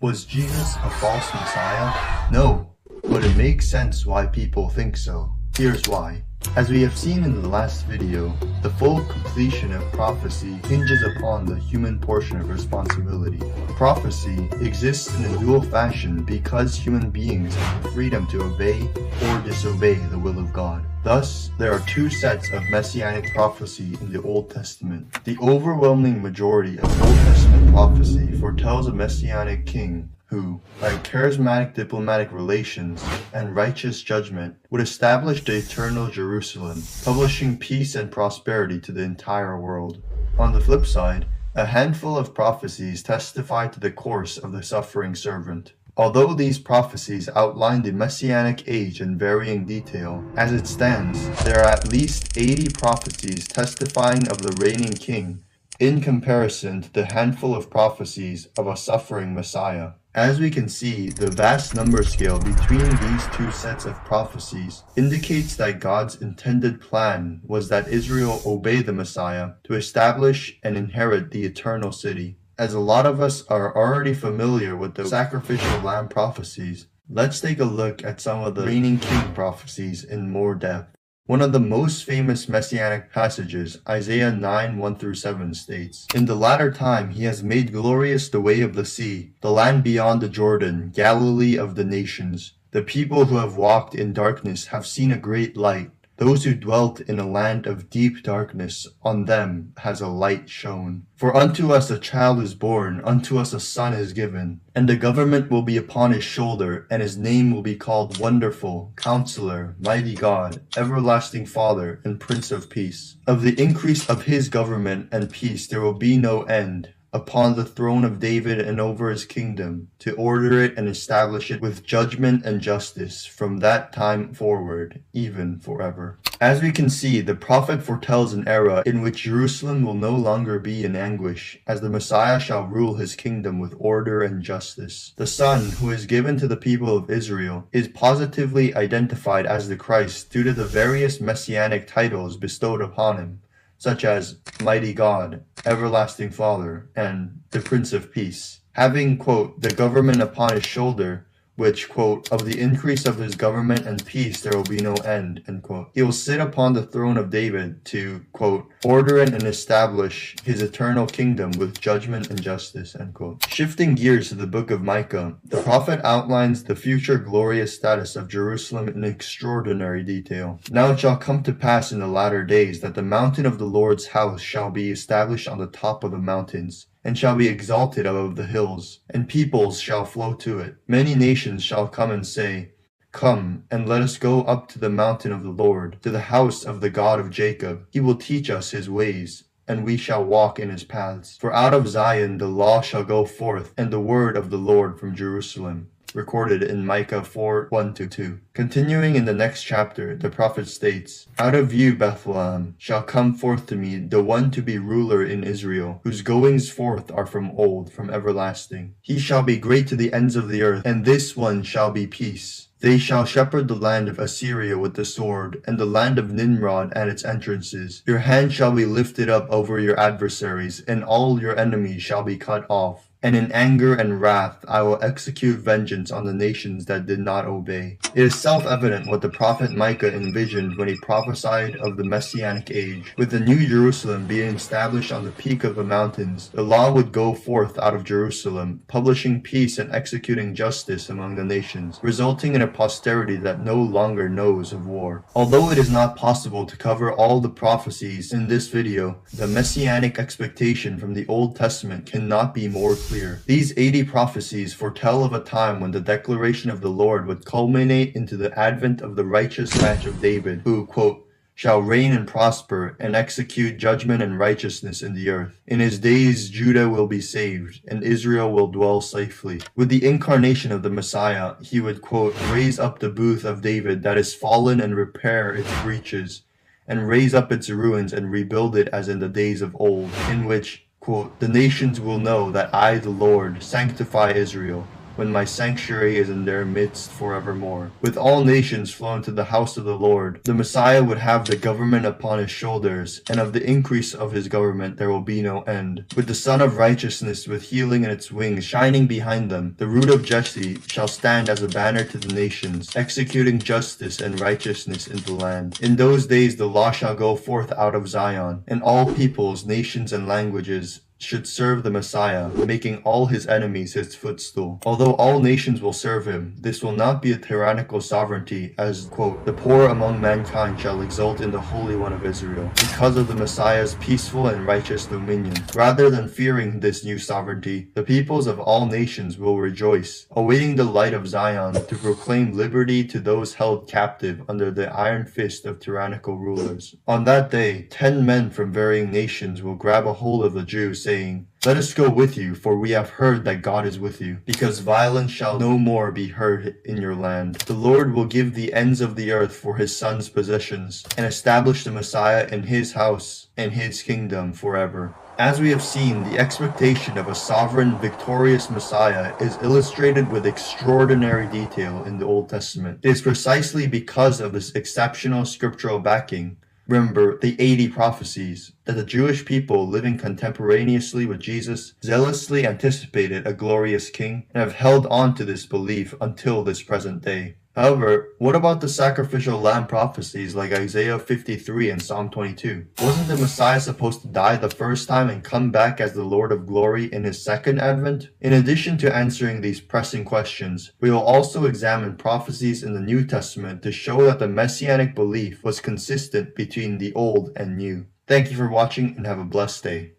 Was Jesus a false Messiah? No, but it makes sense why people think so. Here's why. As we have seen in the last video, the full completion of prophecy hinges upon the human portion of responsibility. Prophecy exists in a dual fashion because human beings have the freedom to obey or disobey the will of God. Thus, there are two sets of messianic prophecy in the Old Testament. The overwhelming majority of Old Testament prophecy foretells a messianic king who, like charismatic diplomatic relations and righteous judgment, would establish the eternal Jerusalem, publishing peace and prosperity to the entire world. On the flip side, a handful of prophecies testify to the course of the suffering servant. Although these prophecies outline the messianic age in varying detail, as it stands, there are at least 80 prophecies testifying of the reigning king, in comparison to the handful of prophecies of a suffering Messiah. As we can see, the vast number scale between these two sets of prophecies indicates that God's intended plan was that Israel obey the Messiah to establish and inherit the eternal city. As a lot of us are already familiar with the sacrificial lamb prophecies, let's take a look at some of the reigning king prophecies in more depth. One of the most famous messianic passages, Isaiah 9:1-7 states, "In the latter time he has made glorious the way of the sea, the land beyond the Jordan, Galilee of the nations. The people who have walked in darkness have seen a great light. Those who dwelt in a land of deep darkness, on them has a light shone. For unto us a child is born, unto us a son is given, and the government will be upon his shoulder, and his name will be called Wonderful, Counselor, Mighty God, Everlasting Father, and Prince of Peace. Of the increase of his government and peace there will be no end, upon the throne of David and over his kingdom, to order it and establish it with judgment and justice from that time forward, even forever." As we can see, the prophet foretells an era in which Jerusalem will no longer be in anguish, as the Messiah shall rule his kingdom with order and justice. The Son, who is given to the people of Israel, is positively identified as the Christ due to the various messianic titles bestowed upon him, such as Mighty God, Everlasting Father, and the Prince of Peace. Having, quote, the government upon his shoulder, which, quote, of the increase of his government and peace there will be no end, end quote. He will sit upon the throne of David to, quote, order it and establish his eternal kingdom with judgment and justice, end quote. Shifting gears to the book of Micah, the prophet outlines the future glorious status of Jerusalem in extraordinary detail. "Now it shall come to pass in the latter days that the mountain of the Lord's house shall be established on the top of the mountains, and shall be exalted above the hills, and peoples shall flow to it. Many nations shall come and say, Come, and let us go up to the mountain of the Lord, to the house of the God of Jacob. He will teach us his ways, and we shall walk in his paths. For out of Zion the law shall go forth, and the word of the Lord from Jerusalem." Recorded in Micah 4:1-2. Continuing in the next chapter, the prophet states, "Out of you, Bethlehem, shall come forth to me the one to be ruler in Israel, whose goings forth are from old, from everlasting. He shall be great to the ends of the earth, and this one shall be peace. They shall shepherd the land of Assyria with the sword, and the land of Nimrod and its entrances. Your hand shall be lifted up over your adversaries, and all your enemies shall be cut off. And in anger and wrath I will execute vengeance on the nations that did not obey." It is self-evident what the prophet Micah envisioned when he prophesied of the Messianic age. With the New Jerusalem being established on the peak of the mountains, the law would go forth out of Jerusalem, publishing peace and executing justice among the nations, resulting in a posterity that no longer knows of war. Although it is not possible to cover all the prophecies in this video, the Messianic expectation from the Old Testament cannot be more clear. These 80 prophecies foretell of a time when the declaration of the Lord would culminate into the advent of the righteous branch of David, who, quote, shall reign and prosper and execute judgment and righteousness in the earth. In his days Judah will be saved, and Israel will dwell safely. With the incarnation of the Messiah, he would, quote, raise up the booth of David that is fallen and repair its breaches, and raise up its ruins and rebuild it as in the days of old, in which, quote, the nations will know that I, the Lord, sanctify Israel, when my sanctuary is in their midst forevermore. With all nations flown to the house of the Lord, the Messiah would have the government upon his shoulders, and of the increase of his government there will be no end. With the Son of Righteousness with healing in its wings shining behind them, the root of Jesse shall stand as a banner to the nations, executing justice and righteousness in the land. In those days the law shall go forth out of Zion, and all peoples, nations, and languages should serve the Messiah, making all his enemies his footstool. Although all nations will serve him, this will not be a tyrannical sovereignty, as, quote, the poor among mankind shall exult in the Holy One of Israel, because of the Messiah's peaceful and righteous dominion. Rather than fearing this new sovereignty, the peoples of all nations will rejoice, awaiting the light of Zion to proclaim liberty to those held captive under the iron fist of tyrannical rulers. On that day, 10 men from varying nations will grab a hold of the Jews, saying, "Let us go with you, for we have heard that God is with you, because violence shall no more be heard in your land. The Lord will give the ends of the earth for his son's possessions, and establish the Messiah in his house and his kingdom forever." As we have seen, the expectation of a sovereign, victorious Messiah is illustrated with extraordinary detail in the Old Testament. It is precisely because of this exceptional scriptural backing, remember the 80 prophecies, that the Jewish people living contemporaneously with Jesus zealously anticipated a glorious king and have held on to this belief until this present day. However, what about the sacrificial lamb prophecies like Isaiah 53 and Psalm 22? Wasn't the Messiah supposed to die the first time and come back as the Lord of glory in his second advent? In addition to answering these pressing questions, we will also examine prophecies in the New Testament to show that the messianic belief was consistent between the Old and New. Thank you for watching and have a blessed day.